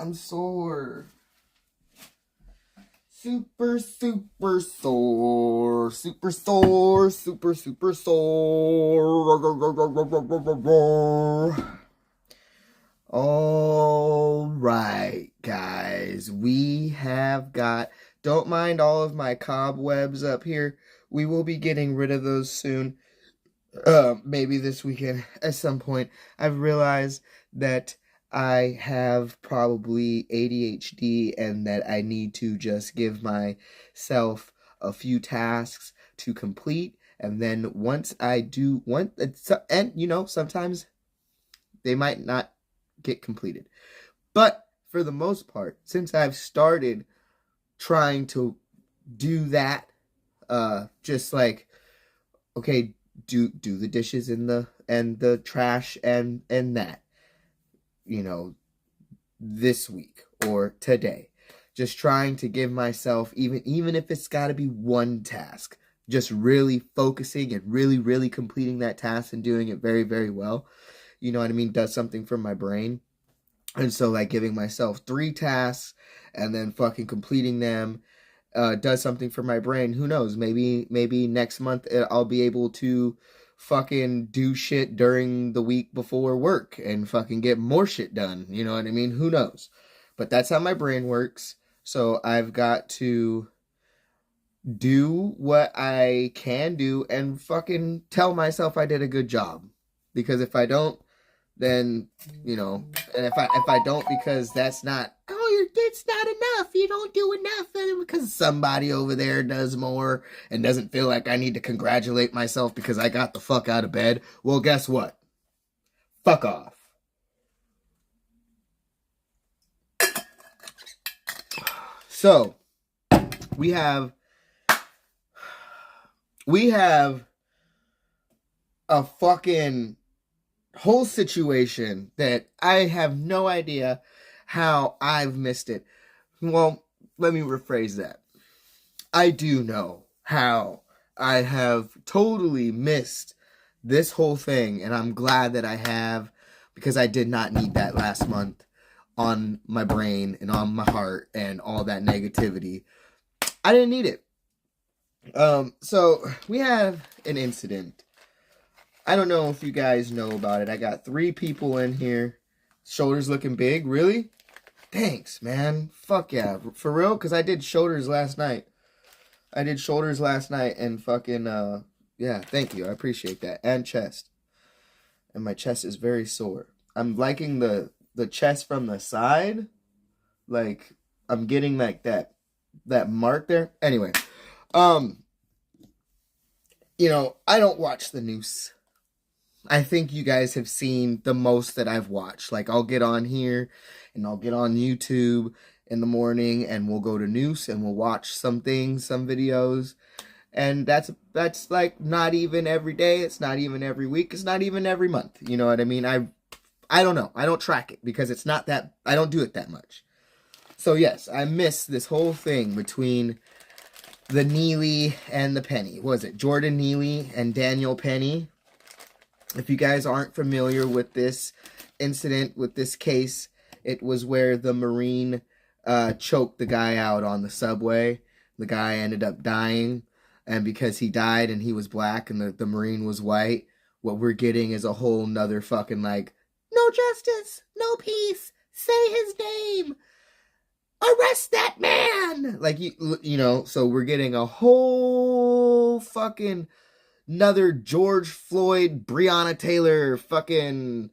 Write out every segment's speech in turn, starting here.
I'm sore. Super sore. Super sore. Super sore. All right, guys. We have got... Don't mind all of my cobwebs up here. We will be getting rid of those soon. Maybe this weekend at some point. I've realized that I have probably ADHD and that I need to just give myself a few tasks to complete. And then once I do one, and sometimes they might not get completed. But for the most part, since I've started trying to do that, just like, okay, do the dishes and the trash and that, this week or today. Just trying to give myself, even if it's got to be one task, just really focusing and really, really completing that task and doing it very, very well. You know what I mean? Does something for my brain. And so, like, giving myself 3 tasks and then fucking completing them does something for my brain. Who knows? Maybe next month I'll be able to fucking do shit during the week before work and fucking get more shit done. You know what I mean? Who knows? But that's how my brain works. So I've got to do what I can do and fucking tell myself I did a good job. Because if I don't, then, and if I don't, because that's not, it's not enough, you don't do enough, because somebody over there does more and doesn't feel like I need to congratulate myself because I got the fuck out of bed, well, guess what? Fuck off. So, we have a fucking whole situation that I have no idea how I've missed it. Well, let me rephrase that. I do know how I have totally missed this whole thing, and I'm glad that I have, because I did not need that last month on my brain and on my heart and all that negativity. I didn't need it. So we have an incident. I don't know if you guys know about it. I got 3 people in here. Shoulders looking big. Really? Thanks, man. Fuck yeah. For real? Because I did shoulders last night. And fucking, yeah, thank you. I appreciate that. And chest. And my chest is very sore. I'm liking the chest from the side. Like, I'm getting like that mark there. Anyway. I don't watch the news. I think you guys have seen the most that I've watched. Like, I'll get on here and I'll get on YouTube in the morning and we'll go to news and we'll watch some things, some videos. And that's like not even every day. It's not even every week. It's not even every month. You know what I mean? I don't know. I don't track it because it's not that, I don't do it that much. So yes, I missed this whole thing between the Neely and the Penny. What was it? Jordan Neely and Daniel Penny. If you guys aren't familiar with this incident, with this case, it was where the Marine choked the guy out on the subway. The guy ended up dying, and because he died and he was black and the Marine was white, what we're getting is a whole nother fucking, like, no justice, no peace, say his name, arrest that man! Like, so we're getting a whole fucking... another George Floyd, Breonna Taylor fucking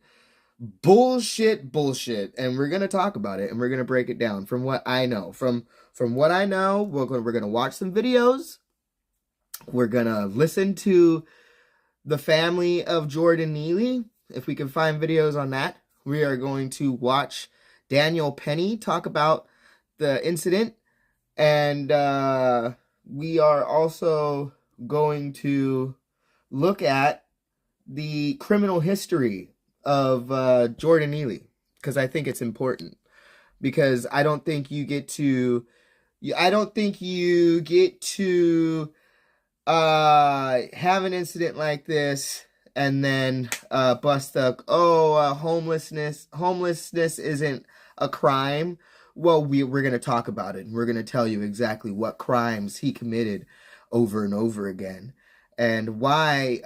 bullshit. And we're going to talk about it and we're going to break it down from what I know. From what I know, we're going to watch some videos. We're going to listen to the family of Jordan Neely. If we can find videos on that. We are going to watch Daniel Penny talk about the incident. And we are also going to look at the criminal history of Jordan Neely, because I think it's important. Because I don't think you get to have an incident like this and then bust up, homelessness isn't a crime, well, we're going to talk about it. And we're going to tell you exactly what crimes he committed over and over again. And why,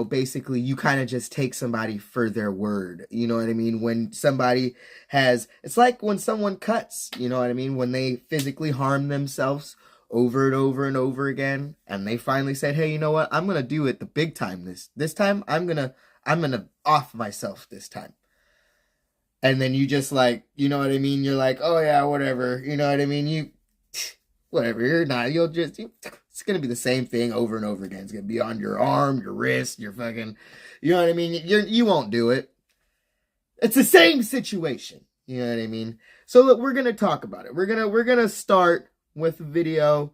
basically you kind of just take somebody for their word. You know what I mean? When somebody it's like when someone cuts, you know what I mean? When they physically harm themselves over and over and over again, and they finally said, hey, you know what? I'm going to do it the big time. This time I'm going to off myself this time. And then you just like, you know what I mean? You're like, oh yeah, whatever. You know what I mean? Whatever. It's going to be the same thing over and over again. It's going to be on your arm, your wrist, your fucking, you know what I mean? You won't do it. It's the same situation. You know what I mean? So look, we're going to talk about it. We're going to start with a video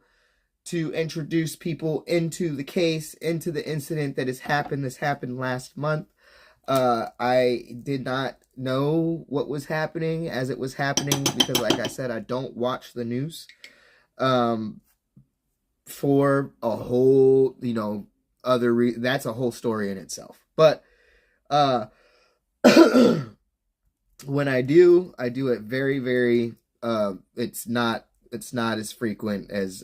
to introduce people into the case, into the incident that has happened. This happened last month. I did not know what was happening as it was happening because, like I said, I don't watch the news for a whole, that's a whole story in itself. But when I do it very, very, it's not as frequent as,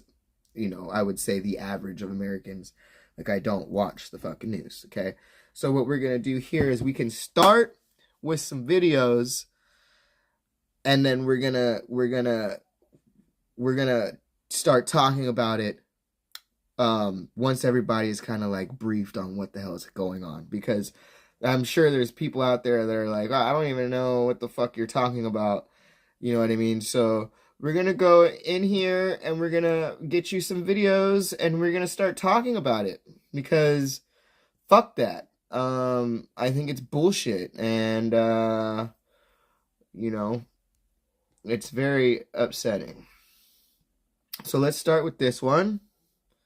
I would say the average of Americans. Like, I don't watch the fucking news, okay? So what we're going to do here is we can start with some videos, and then we're going to start talking about it once everybody is kind of like briefed on what the hell is going on, because I'm sure there's people out there that are like, oh, I don't even know what the fuck you're talking about. You know what I mean? So we're going to go in here and we're going to get you some videos and we're going to start talking about it, because fuck that. I think it's bullshit, and it's very upsetting. So let's start with this one.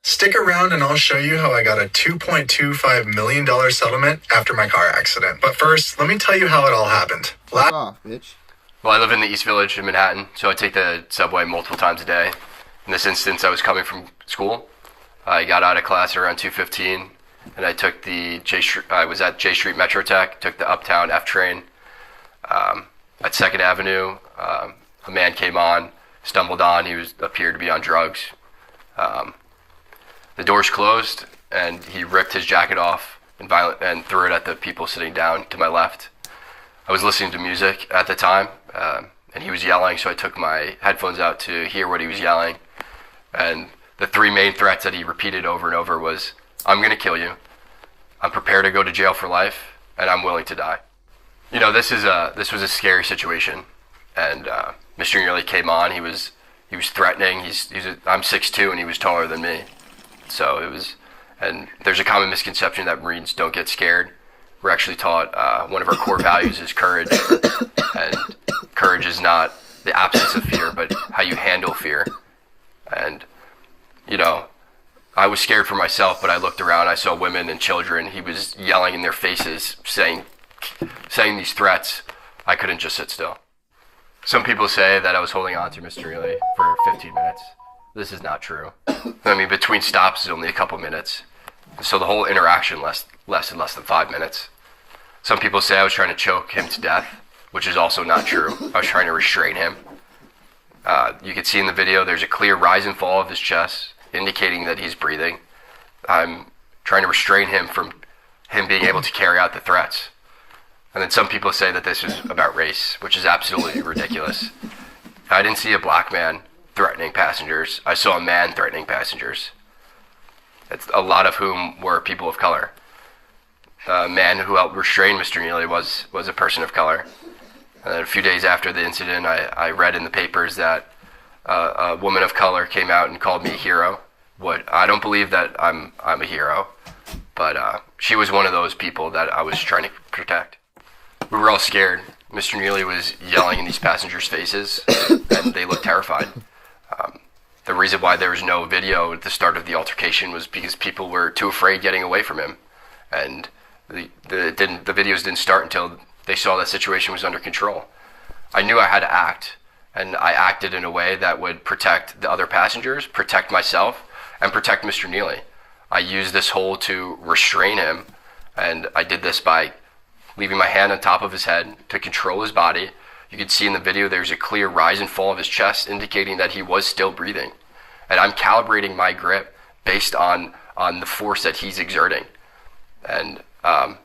Stick around and I'll show you how I got a $2.25 million settlement after my car accident. But first, let me tell you how it all happened. Fuck off, bitch. Well, I live in the East Village in Manhattan, so I take the subway multiple times a day. In this instance, I was coming from school. I got out of class around 2:15, and I took I was at J Street Metro Tech, took the Uptown F train. At 2nd Avenue, a man came on, stumbled on. He appeared to be on drugs. The doors closed, and he ripped his jacket off and threw it at the people sitting down to my left. I was listening to music at the time, and he was yelling, so I took my headphones out to hear what he was yelling. And the three main threats that he repeated over and over was, I'm going to kill you, I'm prepared to go to jail for life, and I'm willing to die. This was a scary situation, and Mr. Neely came on. He was threatening. I'm 6'2", and he was taller than me. So and there's a common misconception that Marines don't get scared. We're actually taught one of our core values is courage, and courage is not the absence of fear, but how you handle fear. And I was scared for myself, but I looked around, I saw women and children. He was yelling in their faces, saying these threats. I couldn't just sit still. Some people say that I was holding on to Mr. Neely for 15 minutes. This is not true. I mean, between stops is only a couple minutes. So the whole interaction lasted less than 5 minutes. Some people say I was trying to choke him to death, which is also not true. I was trying to restrain him. You can see in the video there's a clear rise and fall of his chest, indicating that he's breathing. I'm trying to restrain him from him being able to carry out the threats. And then some people say that this is about race, which is absolutely ridiculous. I didn't see a black man threatening passengers. I saw a man threatening passengers. A lot of whom were people of color. The man who helped restrain Mr. Neely was a person of color. And then a few days after the incident, I read in the papers that a woman of color came out and called me a hero. I don't believe that I'm a hero, but she was one of those people that I was trying to protect. We were all scared. Mr. Neely was yelling in these passengers' faces, and they looked terrified. The reason why there was no video at the start of the altercation was because people were too afraid getting away from him, and the videos didn't start until they saw that situation was under control. I knew I had to act, and I acted in a way that would protect the other passengers, protect myself, and protect Mr. Neely. I used this hold to restrain him, and I did this by leaving my hand on top of his head to control his body, You could see in the video there's a clear rise and fall of his chest, indicating that he was still breathing. And I'm calibrating my grip based on the force that he's exerting. And I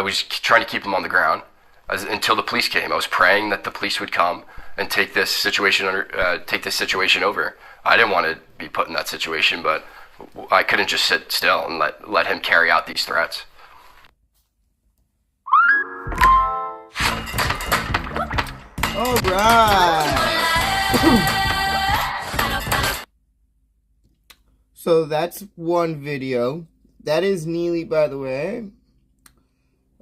was trying to keep him on the ground until the police came. I was praying that the police would come and take this situation over. I didn't want to be put in that situation, but I couldn't just sit still and let him carry out these threats. All right. So that's one video. That is Neely, by the way.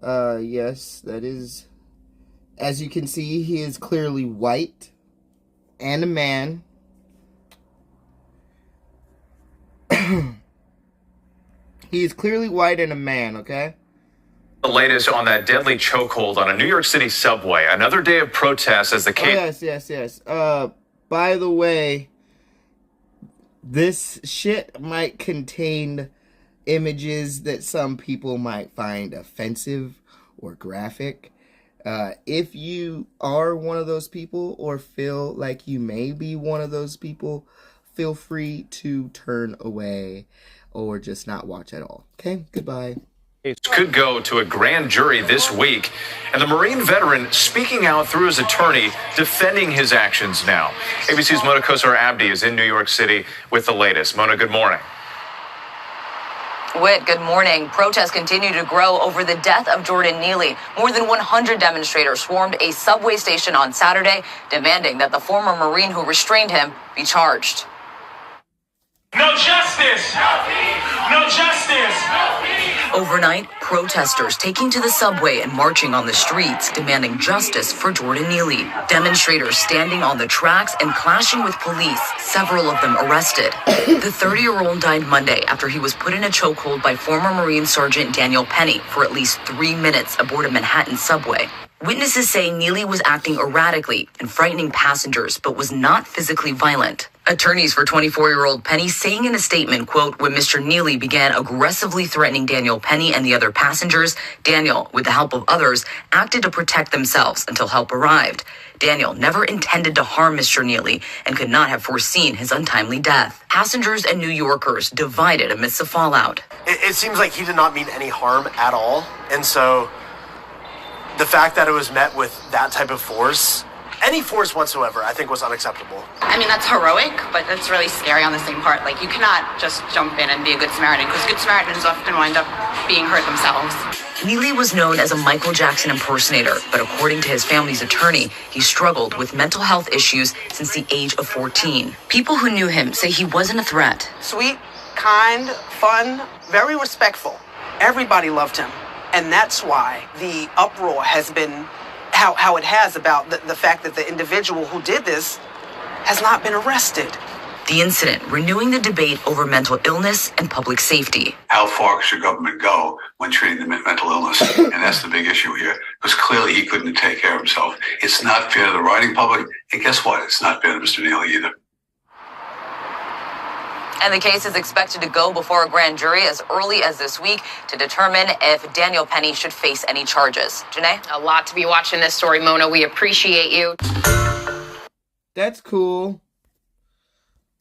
Yes, that is. As you can see, he is clearly white and a man. He is clearly white and a man, okay? The latest on that deadly chokehold on a New York City subway. Another day of protests as the case. Yes. By the way, this shit might contain images that some people might find offensive or graphic. If you are one of those people or feel like you may be one of those people, feel free to turn away or just not watch at all. Okay, goodbye. It could go to a grand jury this week, and the Marine veteran speaking out through his attorney, defending his actions now. ABC's Mona Kosar Abdi is in New York City with the latest. Mona, good morning. Whit, good morning. Protests continue to grow over the death of Jordan Neely. More than 100 demonstrators swarmed a subway station on Saturday, demanding that the former Marine who restrained him be charged. No justice! No peace! No justice! No peace! Overnight, protesters taking to the subway and marching on the streets, demanding justice for Jordan Neely. Demonstrators standing on the tracks and clashing with police, several of them arrested. The 30-year-old died Monday after he was put in a chokehold by former Marine Sergeant Daniel Penny for at least 3 minutes aboard a Manhattan subway. Witnesses say Neely was acting erratically and frightening passengers, but was not physically violent. Attorneys for 24-year-old Penny saying in a statement, quote, when Mr. Neely began aggressively threatening Daniel Penny and the other passengers, Daniel, with the help of others, acted to protect themselves until help arrived. Daniel never intended to harm Mr. Neely and could not have foreseen his untimely death. Passengers and New Yorkers divided amidst the fallout. It seems like he did not mean any harm at all. And so the fact that it was met with that type of force, any force whatsoever, I think was unacceptable. I mean, that's heroic, but that's really scary on the same part. Like, you cannot just jump in and be a good Samaritan, because good Samaritans often wind up being hurt themselves. Neely was known as a Michael Jackson impersonator, but according to his family's attorney, he struggled with mental health issues since the age of 14. People who knew him say he wasn't a threat. Sweet, kind, fun, very respectful. Everybody loved him. And that's why the uproar has been how it has about the fact that the individual who did this has not been arrested. The incident renewing the debate over mental illness and public safety. How far should government go when treating the mental illness? And that's the big issue here, because clearly he couldn't take care of himself. It's not fair to the writing public, and guess what? It's not fair to Mr. Neely either. And the case is expected to go before a grand jury as early as this week to determine if Daniel Penny should face any charges. Janae? A lot to be watching this story, Mona. We appreciate you. That's cool.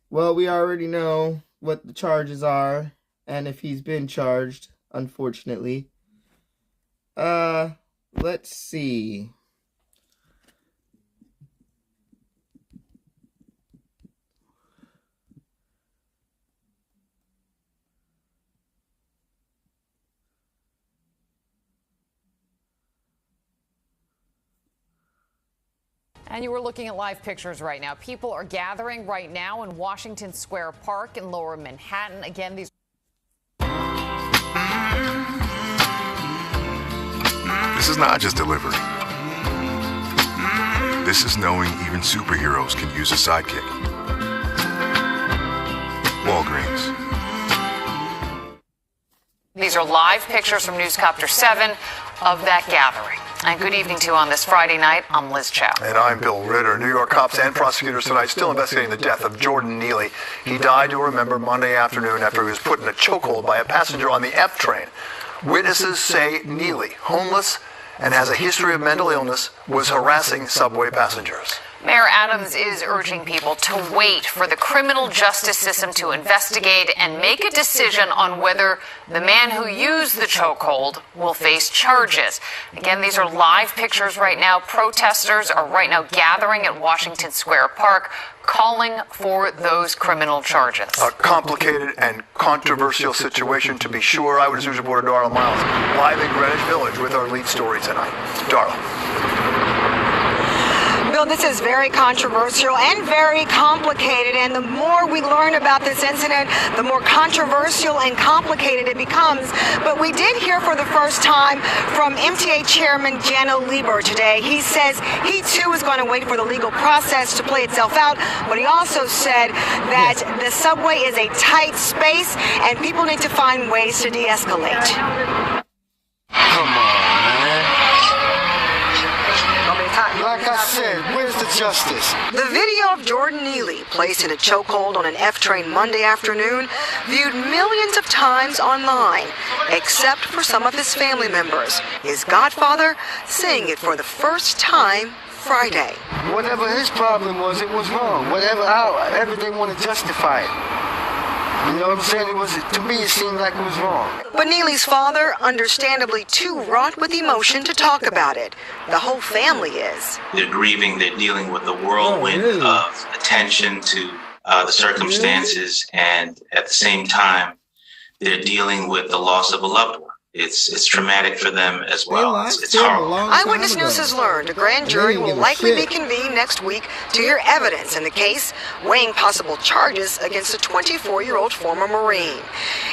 Well, we already know what the charges are, and if he's been charged, unfortunately. Let's see. And you were looking at live pictures right now. People are gathering right now in Washington Square Park in Lower Manhattan. Again, these. This is not just delivery. This is knowing even superheroes can use a sidekick. Walgreens. These are live pictures from Newscopter 7 of that gathering. And good evening to you on this Friday night. I'm Liz Chow. And I'm Bill Ritter. New York cops and prosecutors tonight still investigating the death of Jordan Neely. He died, you'll remember, Monday afternoon after he was put in a chokehold by a passenger on the F train. Witnesses say Neely, homeless and has a history of mental illness, was harassing subway passengers. Mayor Adams is urging people to wait for the criminal justice system to investigate and make a decision on whether the man who used the chokehold will face charges. Again, these are live pictures right now. Protesters are right now gathering at Washington Square Park, calling for those criminal charges. A complicated and controversial situation, to be sure. Eyewitness News reporter Darla Miles, live in Greenwich Village with our lead story tonight. Darla. Bill, this is very controversial and very complicated, and the more we learn about this incident, the more controversial and complicated it becomes. But we did hear for the first time from MTA Chairman Jana Lieber today. He says he too is going to wait for the legal process to play itself out, but he also said that the subway is a tight space and people need to find ways to de-escalate. Come on, man. Like I said, where's the justice? The video of Jordan Neely placed in a chokehold on an F train Monday afternoon viewed millions of times online, except for some of his family members. His godfather seeing it for the first time Friday. Whatever his problem was, it was wrong. However they want to justify it. You know what I'm saying? To me, it seemed like it was wrong. But Neely's father, understandably too wrought with emotion to talk about it. The whole family is. They're grieving, they're dealing with the whirlwind of attention to the circumstances, and at the same time, they're dealing with the loss of a loved one. It's traumatic for them as well. It's horrible. Eyewitness News has learned a grand jury will likely be convened next week to hear evidence in the case, weighing possible charges against a 24-year-old former Marine.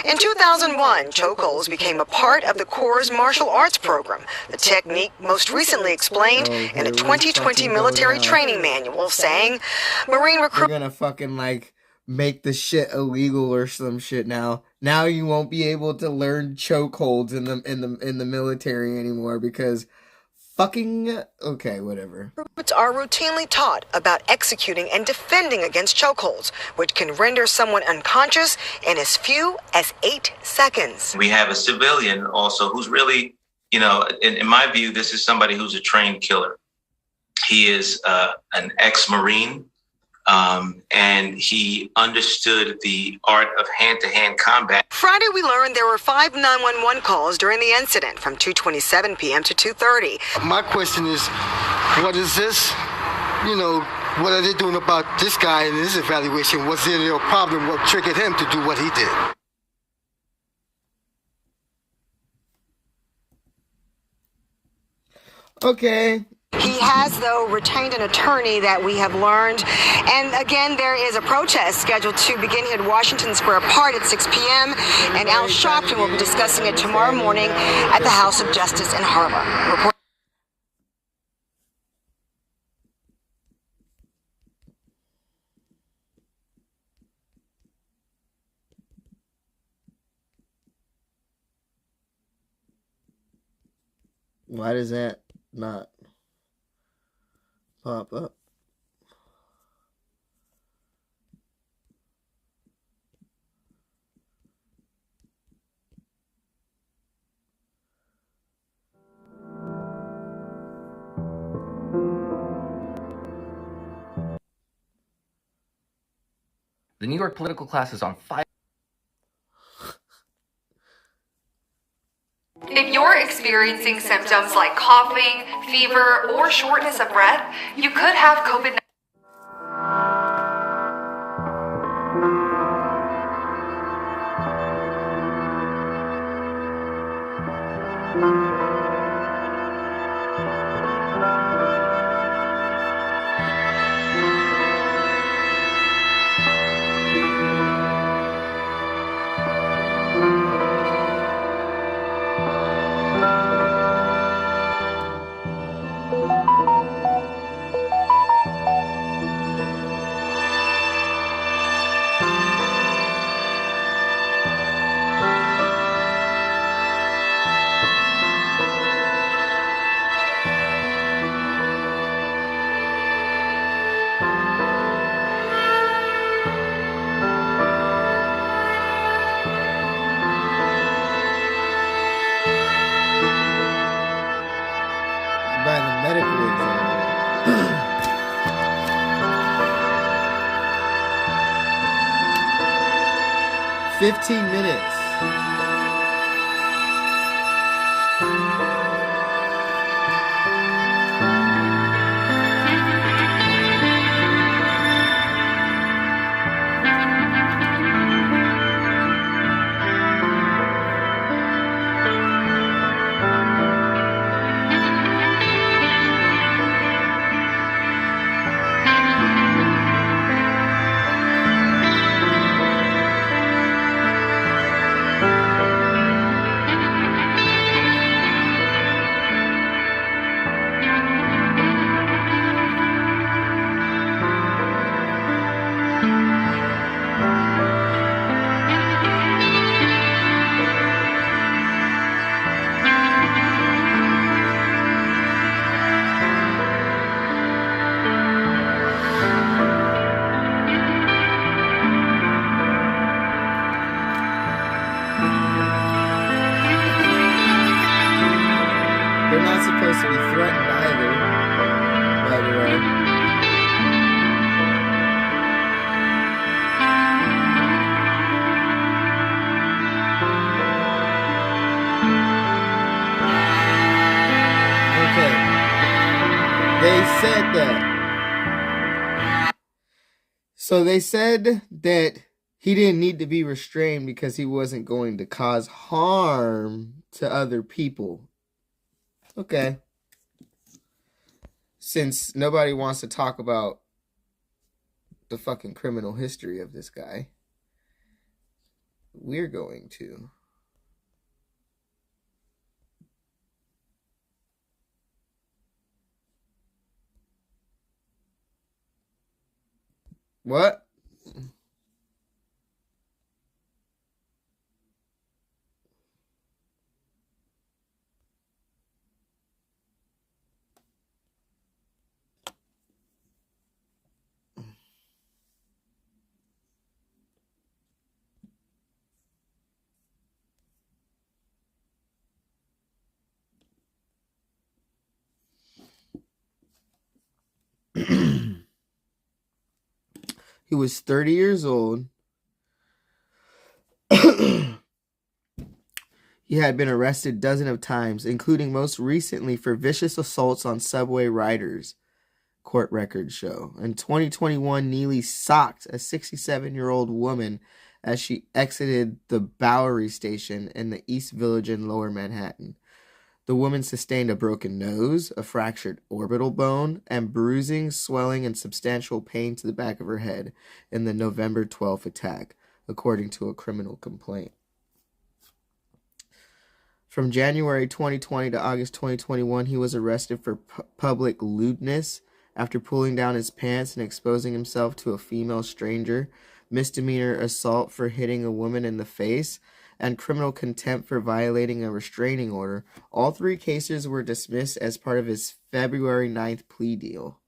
In 2001, chokeholds became a part of the Corps' martial arts program, the technique most recently explained in a 2020 military training manual, saying Marine recruits... They're gonna fucking, make the shit illegal or some shit now. Now you won't be able to learn chokeholds in the military anymore because fucking okay, whatever. Recruits are routinely taught about executing and defending against chokeholds, which can render someone unconscious in as few as 8 seconds. We have a civilian also who's really, in my view, this is somebody who's a trained killer. He is an ex-Marine. And he understood the art of hand-to-hand combat. Friday, we learned there were 5 911 calls during the incident from 2:27 p.m. to 2:30. My question is, what is this? What are they doing about this guy and his evaluation? Was there a problem? What triggered him to do what he did? Okay. He has, though, retained an attorney that we have learned. And again, there is a protest scheduled to begin here at Washington Square Park at 6 p.m. And Al Sharpton will be discussing it tomorrow morning at the House of Justice in Harlem. Why does that not pop up? The New York political class is on fire. If you're experiencing symptoms like coughing, fever, or shortness of breath, you could have COVID-19. 15 minutes. They're not supposed to be threatened either, by the way. Okay. They said that. So they said that he didn't need to be restrained because he wasn't going to cause harm to other people. Okay. Since nobody wants to talk about the fucking criminal history of this guy, we're going to. What? He was 30 years old. He had been arrested dozens of times, including most recently for vicious assaults on subway riders, court records show. In 2021, Neely socked a 67-year-old woman as she exited the Bowery station in the East Village in Lower Manhattan. The woman sustained a broken nose, a fractured orbital bone, and bruising, swelling, and substantial pain to the back of her head in the November 12th attack, according to a criminal complaint. From January 2020 to August 2021, he was arrested for public lewdness after pulling down his pants and exposing himself to a female stranger, misdemeanor assault for hitting a woman in the face, and criminal contempt for violating a restraining order. All three cases were dismissed as part of his February 9th plea deal.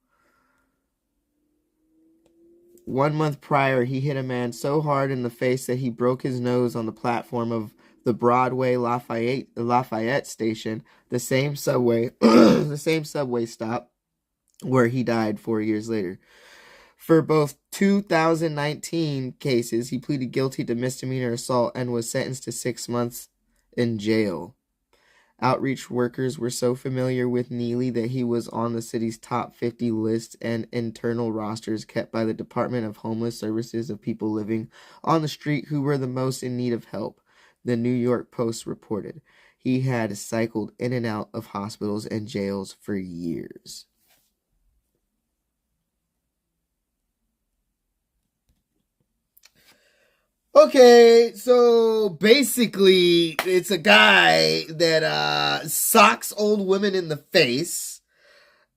1 month prior, he hit a man so hard in the face that he broke his nose on the platform of the Broadway Lafayette station, the same subway stop where he died 4 years later. For both 2019 cases, he pleaded guilty to misdemeanor assault and was sentenced to 6 months in jail. Outreach workers were so familiar with Neely that he was on the city's top 50 list and internal rosters kept by the Department of Homeless Services of people living on the street who were the most in need of help, the New York Post reported. He had cycled in and out of hospitals and jails for years. Okay, so basically, it's a guy that socks old women in the face,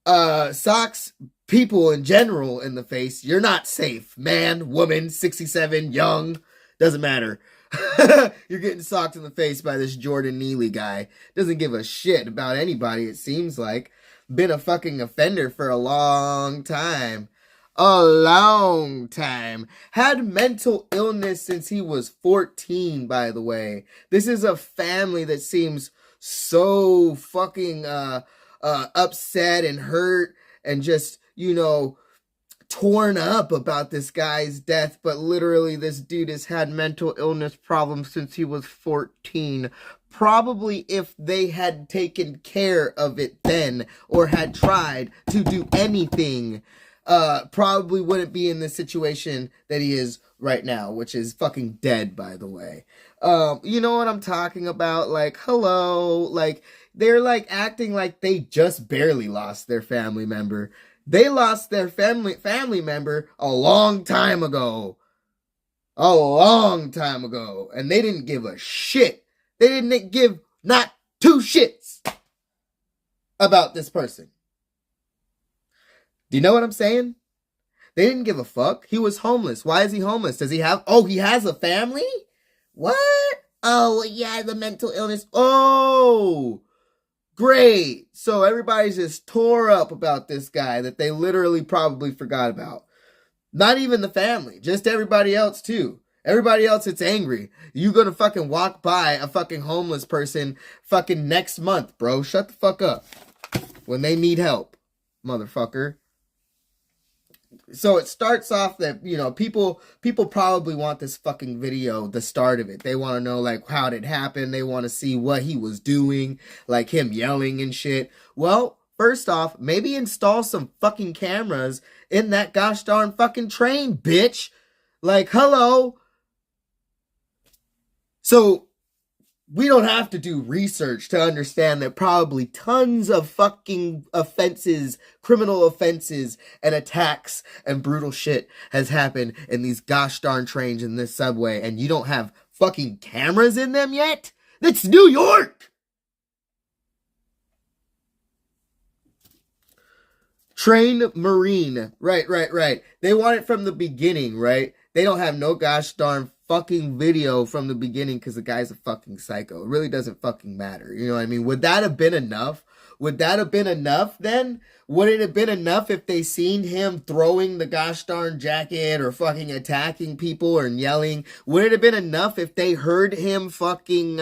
socks people in general in the face. You're not safe. Man, woman, 67, young, doesn't matter. You're getting socked in the face by this Jordan Neely guy. Doesn't give a shit about anybody, it seems like. Been a fucking offender for a long time. A long time. Had mental illness since he was 14, by the way. This is a family that seems so fucking upset and hurt and just, torn up about this guy's death, but literally this dude has had mental illness problems since he was 14. Probably if they had taken care of it then, or had tried to do anything, probably wouldn't be in the situation that he is right now, which is fucking dead, by the way. You know what I'm talking about? Like, hello, like, they're like acting like they just barely lost their family member. They lost their family member a long time ago. A long time ago. And they didn't give a shit. They didn't give not two shits about this person. Do you know what I'm saying? They didn't give a fuck. He was homeless. Why is he homeless? Does he have... Oh, he has a family? What? Oh, yeah, the mental illness. Oh, great. So everybody's just tore up about this guy that they literally probably forgot about. Not even the family. Just everybody else, too. Everybody else that's angry. You gonna fucking walk by a fucking homeless person fucking next month, bro. Shut the fuck up. When they need help, motherfucker. So it starts off that, you know, people probably want this fucking video, the start of it. They want to know, like, how did it happen. They want to see what he was doing, like him yelling and shit. Well, first off, maybe install some fucking cameras in that gosh darn fucking train, bitch. Like, hello. So we don't have to do research to understand that probably tons of fucking offenses, criminal offenses, and attacks and brutal shit has happened in these gosh darn trains in this subway, and you don't have fucking cameras in them yet? That's New York! Trained Marine. Right. They want it from the beginning, right? They don't have no gosh darn fucking video from the beginning because the guy's a fucking psycho. It really doesn't fucking matter. You know what I mean? Would that have been enough? Would that have been enough then? Would it have been enough if they seen him throwing the gosh darn jacket or fucking attacking people or yelling? Would it have been enough if they heard him fucking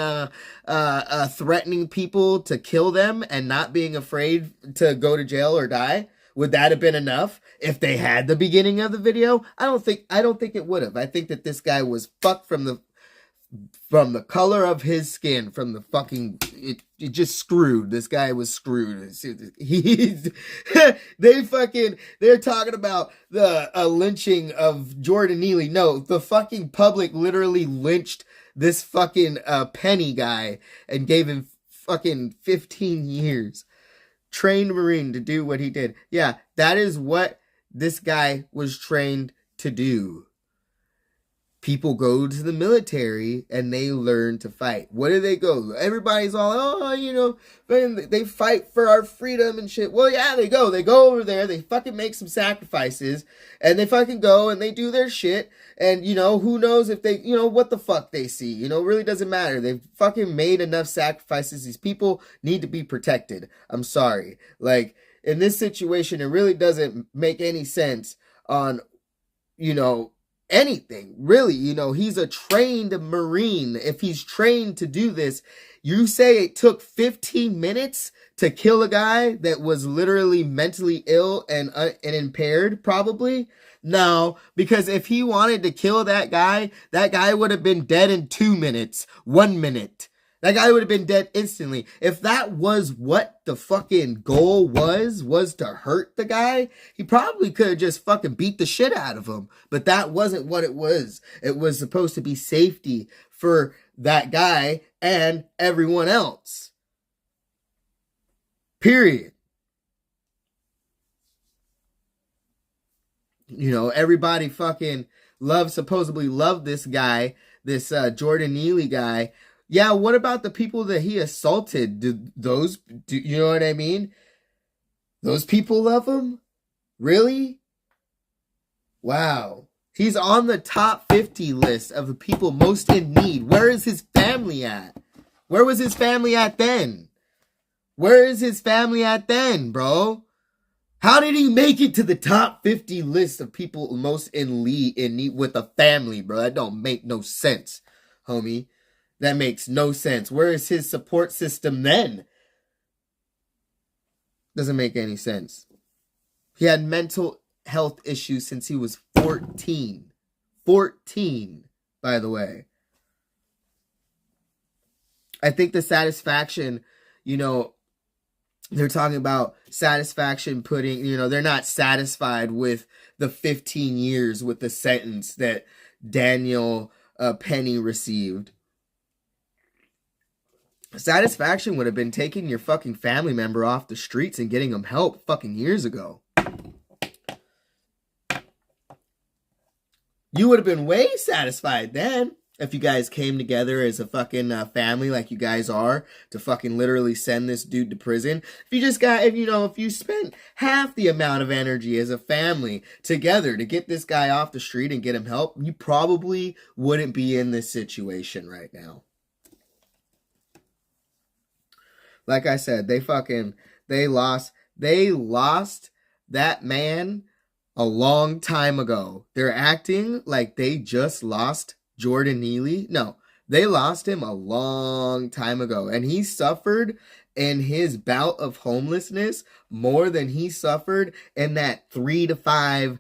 threatening people to kill them and not being afraid to go to jail or die? Would that have been enough if they had the beginning of the video? I don't think it would have. I think that this guy was fucked from the color of his skin, from the fucking it just screwed. This guy was screwed. They're talking about the lynching of Jordan Neely. No, the fucking public literally lynched this fucking Penny guy and gave him fucking 15 years. Trained Marine to do what he did. Yeah, that is what this guy was trained to do. People go to the military and they learn to fight. What do they go? Everybody's all, oh, you know, they fight for our freedom and shit. Well, yeah, they go over there, they fucking make some sacrifices, and they fucking go and they do their shit. And, you know, who knows if they, you know, what the fuck they see. You know, it really doesn't matter. They've fucking made enough sacrifices. These people need to be protected. I'm sorry. Like, in this situation, it really doesn't make any sense on, you know, anything, really. You know, he's a trained Marine. If he's trained to do this, you say it took 15 minutes to kill a guy that was literally mentally ill and impaired, probably? No, because if he wanted to kill that guy would have been dead in 2 minutes, 1 minute. That guy would have been dead instantly. If that was what the fucking goal was to hurt the guy, he probably could have just fucking beat the shit out of him. But that wasn't what it was. It was supposed to be safety for that guy and everyone else. Period. You know, everybody fucking supposedly loved this guy, this Jordan Neely guy. Yeah, what about the people that he assaulted? Do you know what I mean? Those people love him? Really? Wow. He's on the top 50 list of the people most in need. Where is his family at? Where was his family at then? Where is his family at then, bro? How did he make it to the top 50 list of people most in need with a family, bro? That don't make no sense, homie. That makes no sense. Where is his support system then? Doesn't make any sense. He had mental health issues since he was 14. 14, by the way. I think the satisfaction, you know, they're talking about satisfaction putting, you know, they're not satisfied with the 15 years with the sentence that Daniel Penny received. Satisfaction would have been taking your fucking family member off the streets and getting them help fucking years ago. You would have been way satisfied then if you guys came together as a fucking family like you guys are to fucking literally send this dude to prison. If you just got, if you spent half the amount of energy as a family together to get this guy off the street and get him help, you probably wouldn't be in this situation right now. Like I said, they lost that man a long time ago. They're acting like they just lost Jordan Neely. No, they lost him a long time ago. And he suffered in his bout of homelessness more than he suffered in that 3 to 5,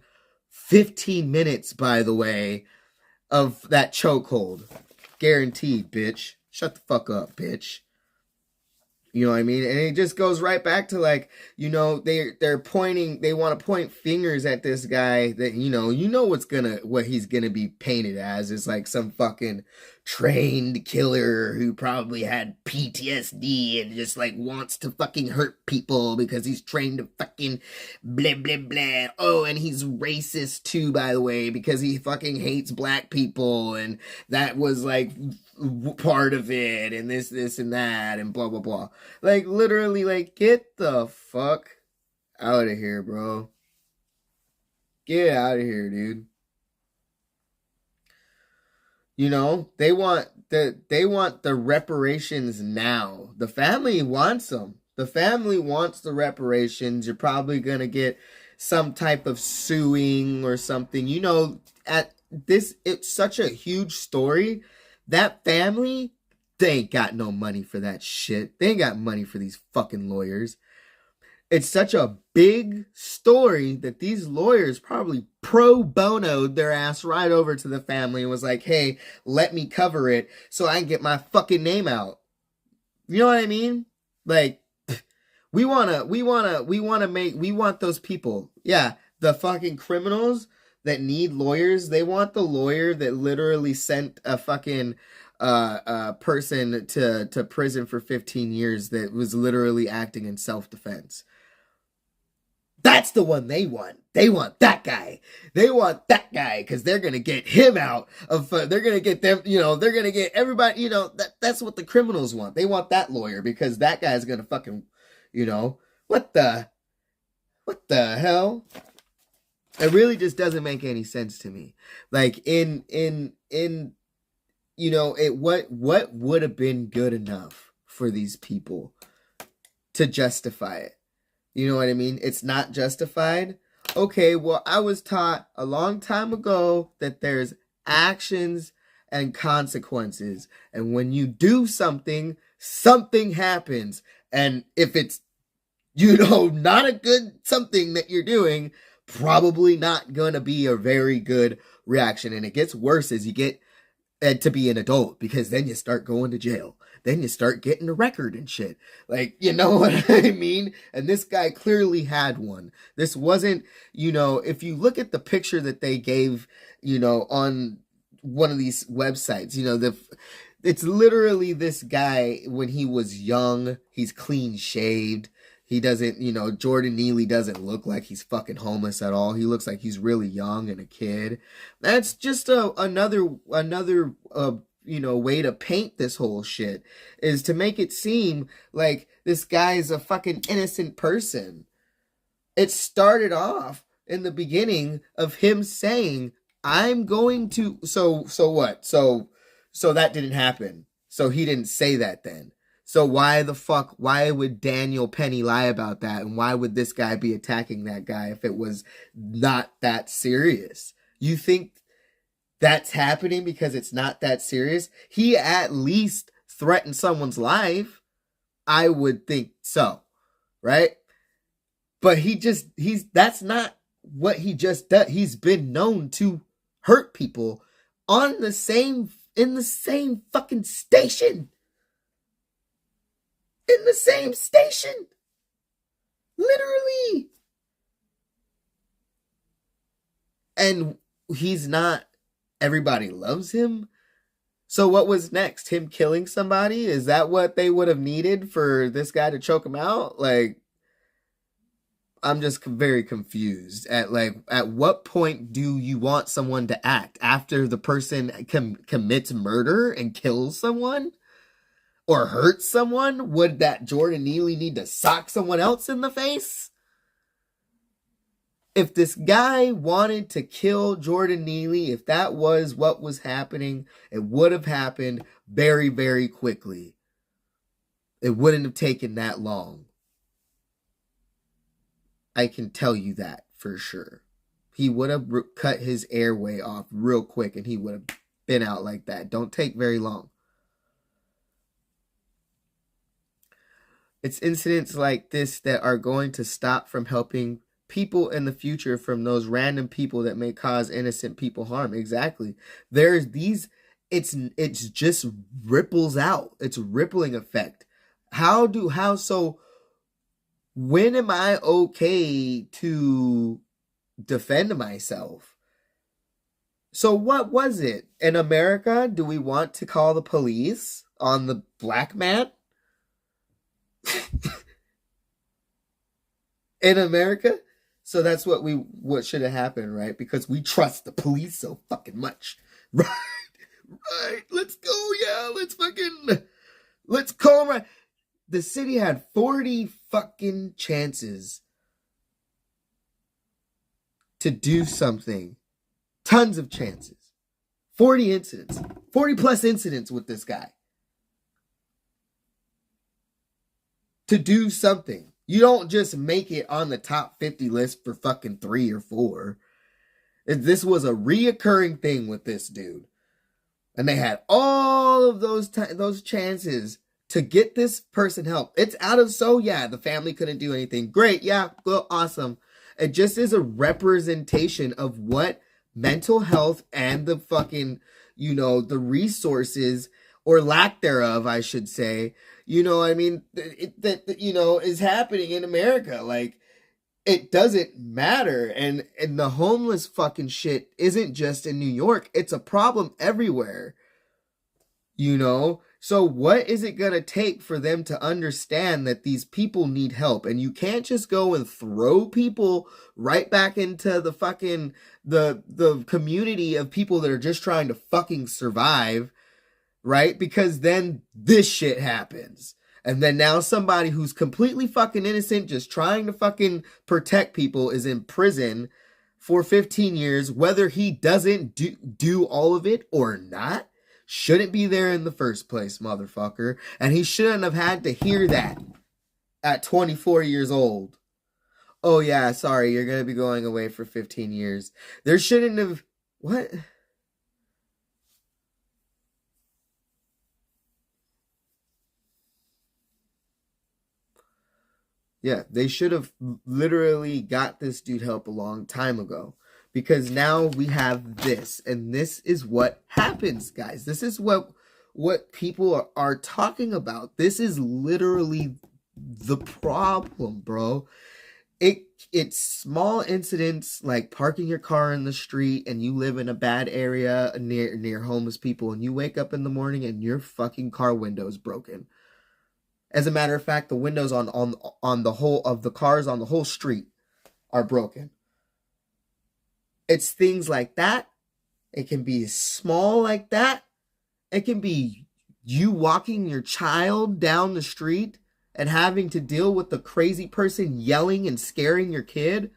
15 minutes, by the way, of that chokehold. Guaranteed, bitch. Shut the fuck up, bitch. You know what I mean? And it just goes right back to, like, you know, they're pointing, they want to point fingers at this guy that, you know what he's gonna be painted as is like some fucking trained killer who probably had PTSD and just like wants to fucking hurt people because he's trained to fucking blah blah blah. Oh, and he's racist too, by the way, because he fucking hates black people, and that was like part of it, and this and that, and blah blah blah. Like, literally, like, get the fuck out of here, bro. Get out of here, dude. You know, they want the reparations now. The family wants them. The family wants the reparations. You're probably gonna get some type of suing or something. You know, it's such a huge story. That family, they ain't got no money for that shit. They ain't got money for these fucking lawyers. It's such a big story that these lawyers probably pro bonoed their ass right over to the family and was like, hey, let me cover it so I can get my fucking name out. You know what I mean? Like, we want those people. Yeah, the fucking criminals that need lawyers, they want the lawyer that literally sent a fucking person to prison for 15 years that was literally acting in self-defense. That's the one they want. They want that guy. They want that guy because they're going to get him out of, they're going to get them, you know, they're going to get everybody, you know, that's what the criminals want. They want that lawyer because that guy's going to fucking, you know, what the hell? It really just doesn't make any sense to me. Like, in you know, what would have been good enough for these people to justify it? You know what I mean? It's not justified. Okay, well, I was taught a long time ago that there's actions and consequences. And when you do something, something happens. And if it's, you know, not a good something that you're doing, probably not going to be a very good reaction. And it gets worse as you get to be an adult, because then you start going to jail. Then you start getting a record and shit. Like, you know what I mean? And this guy clearly had one. This wasn't, you know, if you look at the picture that they gave, you know, on one of these websites, you know, it's literally this guy when he was young. He's clean shaved. He doesn't, you know, Jordan Neely doesn't look like he's fucking homeless at all. He looks like he's really young and a kid. That's just another you know, way to paint this whole shit, is to make it seem like this guy's a fucking innocent person. It started off in the beginning of him saying, I'm going to, so what? So that didn't happen. So he didn't say that then. So why would Daniel Penny lie about that? And why would this guy be attacking that guy if it was not that serious? You think that's happening because it's not that serious? He at least threatened someone's life. I would think so, right? But that's not what he just does. He's been known to hurt people in the same fucking station. In the same station. Literally. And he's not, everybody loves him. So what was next? Him killing somebody? Is that what they would have needed for this guy to choke him out? Like, I'm just very confused at what point do you want someone to act after the person commits murder and kills someone or hurts someone? Would that Jordan Neely need to sock someone else in the face? If this guy wanted to kill Jordan Neely, if that was what was happening, it would have happened very, very quickly. It wouldn't have taken that long. I can tell you that for sure. He would have cut his airway off real quick and he would have been out like that. Don't take very long. It's incidents like this that are going to stop from helping people in the future from those random people that may cause innocent people harm. Exactly. There's these, it's just ripples out. It's rippling effect. So when am I okay to defend myself? So what was it? In America, do we want to call the police on the black man? In America? So that's what should have happened, right? Because we trust the police so fucking much. Right? Right. Let's go, yeah. Let's call right. The city had 40 fucking chances to do something. Tons of chances. 40 incidents. 40 plus incidents with this guy. To do something. You don't just make it on the top 50 list for fucking 3 or 4. This was a reoccurring thing with this dude. And they had all of those chances to get this person help. It's out of, so yeah, the family couldn't do anything. Great, yeah, well, awesome. It just is a representation of what mental health and the fucking, the resources, or lack thereof, I should say, is happening in America. Like, it doesn't matter. And the homeless fucking shit isn't just in New York. It's a problem everywhere. So what is it going to take for them to understand that these people need help? And you can't just go and throw people right back into the fucking, the community of people that are just trying to fucking survive, right? Because then this shit happens. And then now somebody who's completely fucking innocent, just trying to fucking protect people, is in prison for 15 years, whether he doesn't do all of it or not. Shouldn't be there in the first place, motherfucker. And he shouldn't have had to hear that at 24 years old. Oh yeah, sorry, you're going to be going away for 15 years. There shouldn't have... What? Yeah, they should have literally got this dude help a long time ago. Because now we have this. And this is what happens, guys. This is what people are talking about. This is literally the problem, bro. It's small incidents like parking your car in the street and you live in a bad area near homeless people, and you wake up in the morning and your fucking car window is broken. As a matter of fact, the windows on the whole of the cars on the whole street are broken. It's things like that. It can be small like that. It can be you walking your child down the street and having to deal with the crazy person yelling and scaring your kid,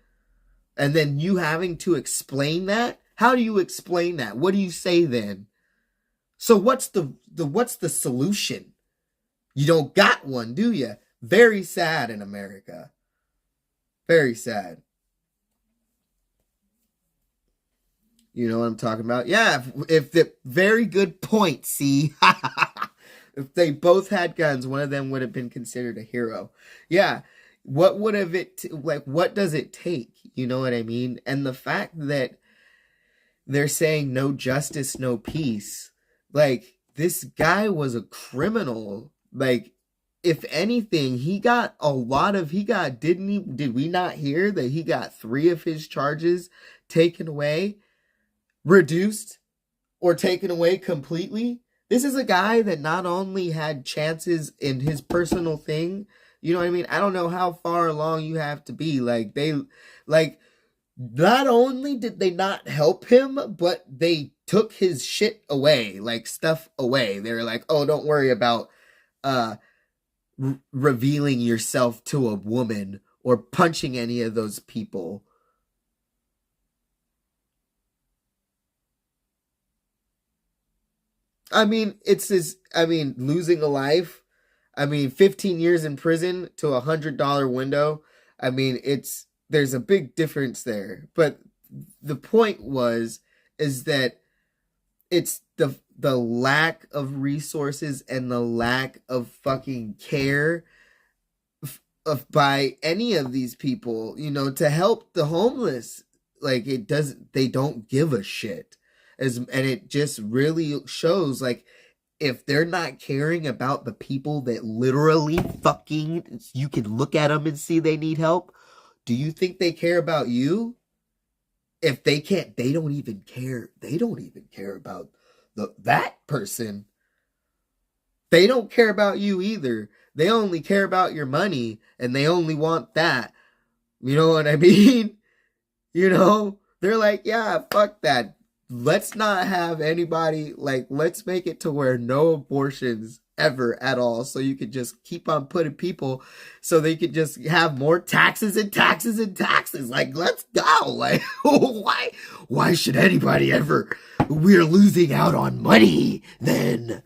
and then you having to explain that. How do you explain that? What do you say then? So what's the solution? You don't got one, do you? Very sad in America. Very sad. You know what I'm talking about? Yeah, if the very good point, see? If they both had guns, one of them would have been considered a hero. Yeah, what would have like, what does it take? You know what I mean? And the fact that they're saying no justice, no peace. Like, this guy was a criminal. Like, if anything, did we not hear that he got 3 of his charges taken away, reduced, or taken away completely? This is a guy that not only had chances in his personal thing, you know what I mean? I don't know how far along you have to be. Not only did they not help him, but they took his shit away, like stuff away. They were like, oh, don't worry about revealing yourself to a woman or punching any of those people. I mean, losing a life. 15 years in prison to $100 window. There's a big difference there. But the point is that it's the lack of resources and the lack of fucking care by any of these people, to help the homeless. Like, they don't give a shit. And it just really shows, like, if they're not caring about the people that literally fucking, you can look at them and see they need help, do you think they care about you? If they can't, they don't even care. They don't even care about that person. They don't care about you either. They only care about your money, and they only want that. You know what I mean? They're like, yeah, fuck that. Let's not have anybody, like, let's make it to where no abortions ever at all, so you could just keep on putting people, so they could just have more taxes and taxes and taxes. Like, let's go. Like, why should anybody ever? We're losing out on money then.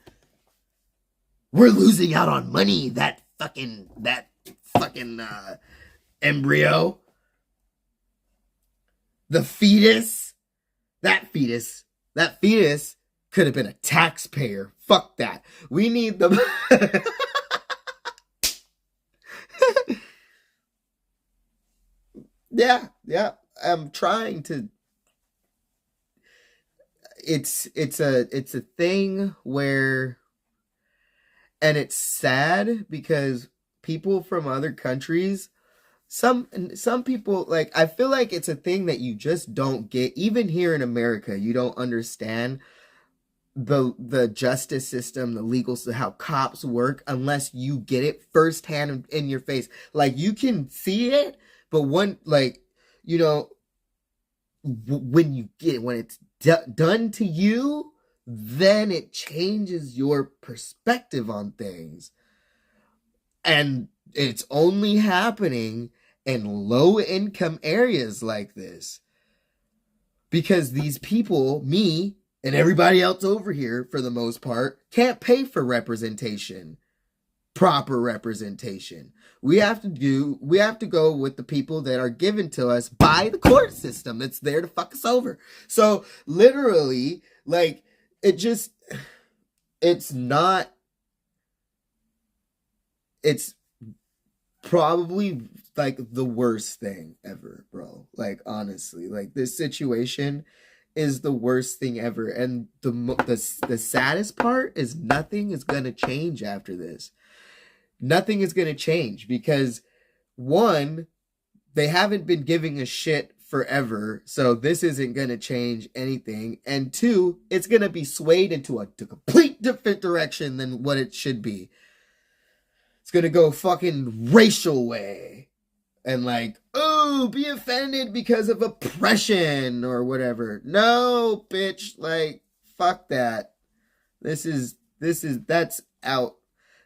We're losing out on money. That fucking embryo, the fetus. That fetus could have been a taxpayer. Fuck that. We need the... Yeah. I'm trying to... It's a thing where... And it's sad because people from other countries... Some people, like, I feel like it's a thing that you just don't get. Even here in America, you don't understand the justice system, the legal system, how cops work, unless you get it firsthand in your face. Like, you can see it, but when it's done to you, then it changes your perspective on things. And it's only happening in low-income areas like this. Because these people, me, and everybody else over here, for the most part, can't pay for representation. Proper representation. We have to go with the people that are given to us by the court system that's there to fuck us over. So, literally, like, it's probably like the worst thing ever, bro. Like, honestly, like, this situation is the worst thing ever. And the saddest part is nothing is gonna change after this. Nothing is gonna change because, one, they haven't been giving a shit forever, so this isn't gonna change anything. And two, it's gonna be swayed into a complete different direction than what it should be. It's gonna go fucking racial way. And like, oh, be offended because of oppression or whatever. No, bitch, like, fuck that. That's out.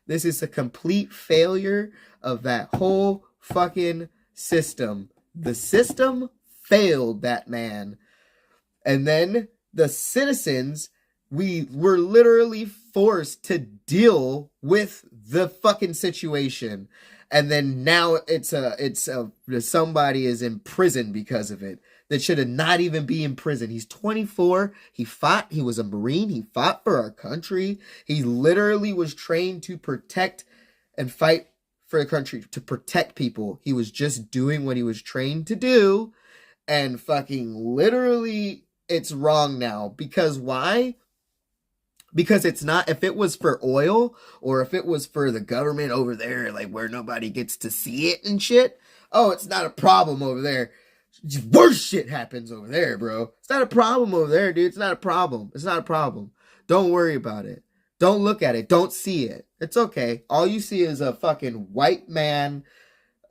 This is a complete failure of that whole fucking system. The system failed that man. And then the citizens, we were literally forced to deal with the fucking situation. And then now somebody is in prison because of it. That should have not even be in prison. He's 24. He was a Marine. He fought for our country. He literally was trained to protect and fight for the country, to protect people. He was just doing what he was trained to do, and fucking literally it's wrong now. Because why? Because it's not, if it was for oil or if it was for the government over there, like where nobody gets to see it and shit, oh, it's not a problem over there. Worse shit happens over there, bro. It's not a problem over there, dude. It's not a problem. It's not a problem. Don't worry about it. Don't look at it. Don't see it. It's okay. All you see is a fucking white man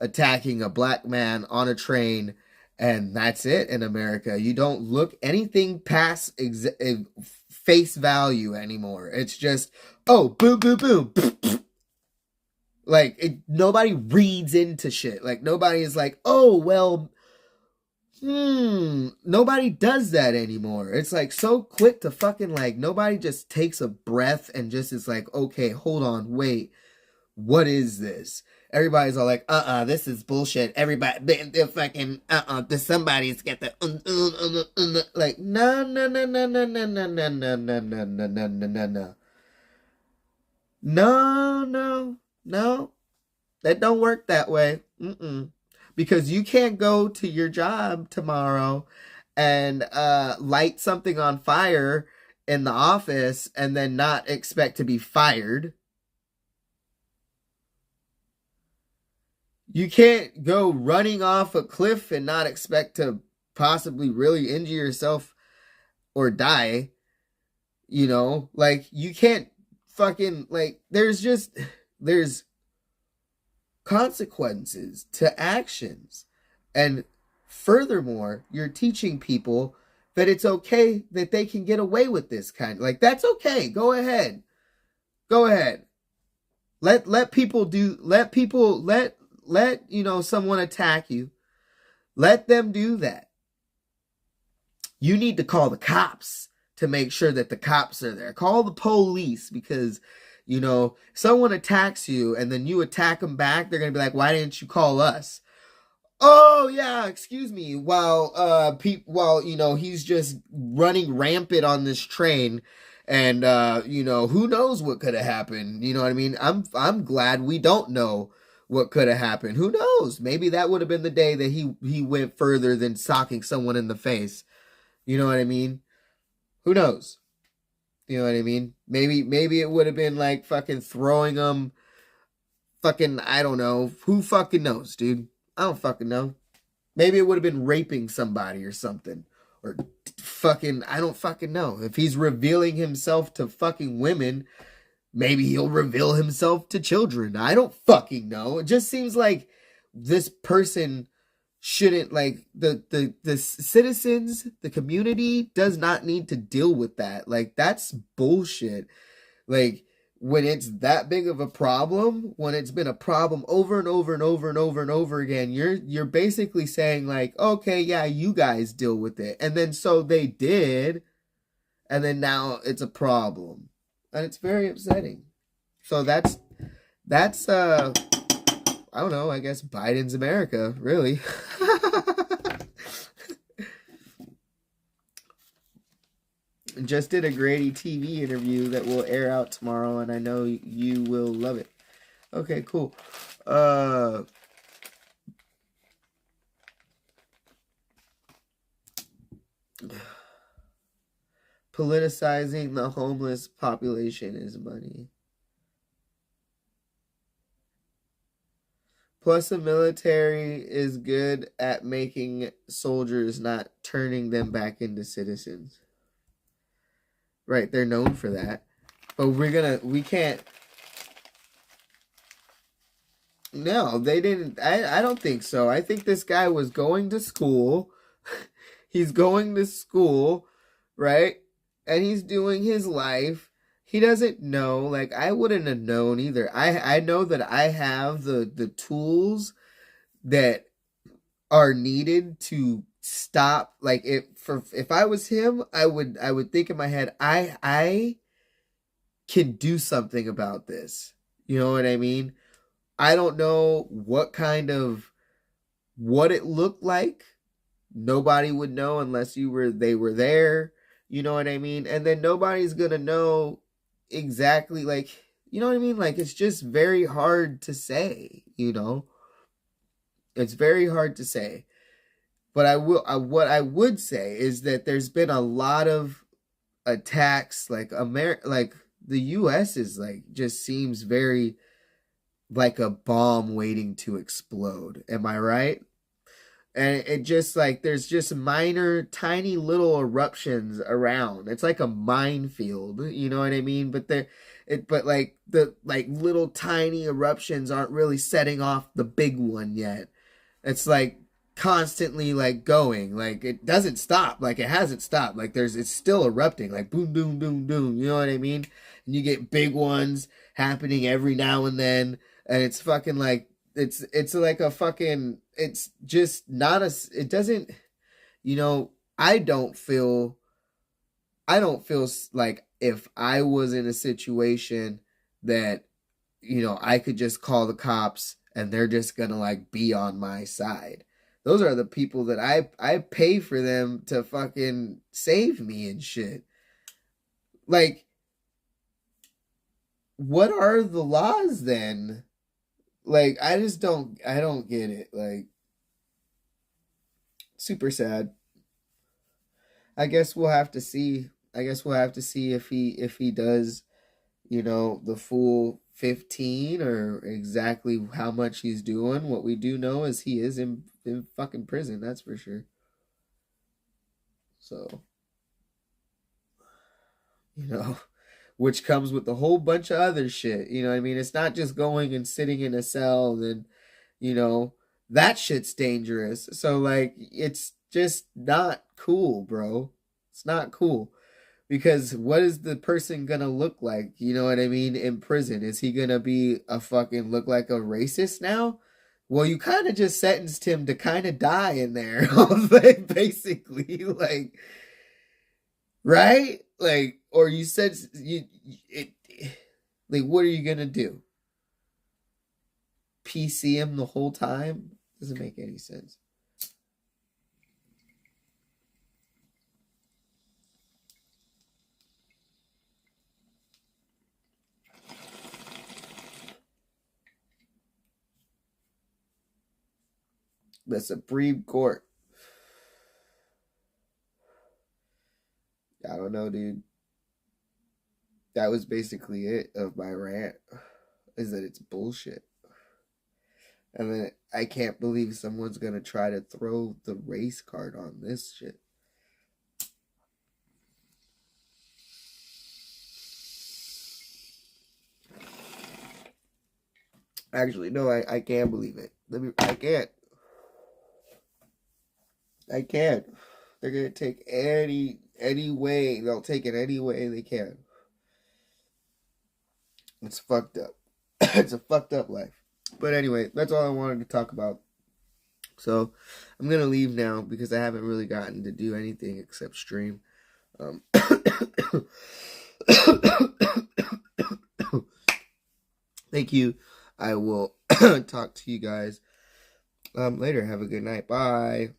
attacking a black man on a train, and that's it in America. You don't look anything past face value anymore. It's just, oh, boom, boom, boom. Like, nobody reads into shit. Like, nobody is like, oh, well, nobody does that anymore. It's like so quick to fucking, like, nobody just takes a breath and just is like, okay, hold on, wait, what is this? Everybody's all like, this is bullshit. Everybody, they're fucking, somebody's got the, like, no, no, no, no, no, no, no, no, no, no, no, no, no, no, no, no. No, no, no. That don't work that way. Because you can't go to your job tomorrow and light something on fire in the office and then not expect to be fired. You can't go running off a cliff and not expect to possibly really injure yourself or die. You know, like, you can't fucking, like, there's consequences to actions. And furthermore, you're teaching people that it's okay that they can get away with this kind. Like, that's okay. Go ahead. Go ahead. Let people do, let you know, someone attack you. Let them do that. You need to call the cops to make sure that the cops are there. Call the police, because, you know, someone attacks you and then you attack them back, they're going to be like, why didn't you call us? Oh, yeah, excuse me. While, you know, he's just running rampant on this train, and, you know, who knows what could have happened? You know what I mean? I'm glad we don't know what could have happened. Who knows? Maybe that would have been the day that he went further than socking someone in the face. You know what I mean? Who knows? You know what I mean? Maybe it would have been like fucking throwing them, fucking, I don't know. Who fucking knows, dude? I don't fucking know. Maybe it would have been raping somebody or something. Or fucking, I don't fucking know. If he's revealing himself to fucking women, maybe he'll reveal himself to children. I don't fucking know. It just seems like this person shouldn't, like, the citizens, the community does not need to deal with that. Like, that's bullshit. Like, when it's that big of a problem, when it's been a problem over and over and over and over and over again, you're basically saying, like, okay, yeah, you guys deal with it. And then so they did, and then now it's a problem. And it's very upsetting. So that's I don't know, I guess Biden's America, really. Just did a Grady TV interview that will air out tomorrow, and I know you will love it. Okay, cool. Politicizing the homeless population is money. Plus, the military is good at making soldiers, not turning them back into citizens. Right, they're known for that. But we can't. No, they didn't. I don't think so. I think this guy was going to school. He's going to school, right? And he's doing his life. He doesn't know. Like, I wouldn't have known either. I know that I have the tools that are needed to stop. Like, if I was him, I would think in my head, I can do something about this. You know what I mean? I don't know what it looked like. Nobody would know unless they were there. You know what I mean? And then nobody's gonna know exactly, like, You know what I mean? Like, it's just very hard to say, you know? It's very hard to say. But what I would say is that there's been a lot of attacks, like like the US is like, just seems very like a bomb waiting to explode. Am I right? And it just like there's just minor tiny little eruptions around. It's like a minefield, you know what I mean? But like the like little tiny eruptions aren't really setting off the big one yet. It's like constantly like going, like it doesn't stop, like it hasn't stopped, like it's still erupting, like boom boom boom boom, you know what I mean? And you get big ones happening every now and then, and it's fucking like it's like a fucking, it's just not a, it doesn't, you know, I don't feel like if I was in a situation that, you know, I could just call the cops and they're just gonna like be on my side. Those are the people that I pay for them to fucking save me and shit. Like, what are the laws then? Like, I don't get it. Like, super sad. I guess we'll have to see. I guess we'll have to see if he does, you know, the full 15 or exactly how much he's doing. What we do know is he is in fucking prison, that's for sure. So, you know, which comes with a whole bunch of other shit. You know what I mean? It's not just going and sitting in a cell and, you know, that shit's dangerous. So, like, it's just not cool, bro. It's not cool. Because what is the person gonna look like? You know what I mean? In prison, is he gonna be a fucking look like a racist now? Well, you kind of just sentenced him to kind of die in there, like, basically, like, right? Like, or you said like, what are you gonna do? PC him the whole time? Doesn't make any sense. The Supreme Court. I don't know, dude. That was basically it of my rant. Is that it's bullshit. And then I can't believe someone's gonna try to throw the race card on this shit. Actually, no, I can't believe it. I can't. I can't. They're gonna take any way. They'll take it any way they can. It's fucked up. It's a fucked up life. But anyway, that's all I wanted to talk about. So I'm gonna leave now because I haven't really gotten to do anything except stream. Thank you. I will talk to you guys later. Have a good night. Bye.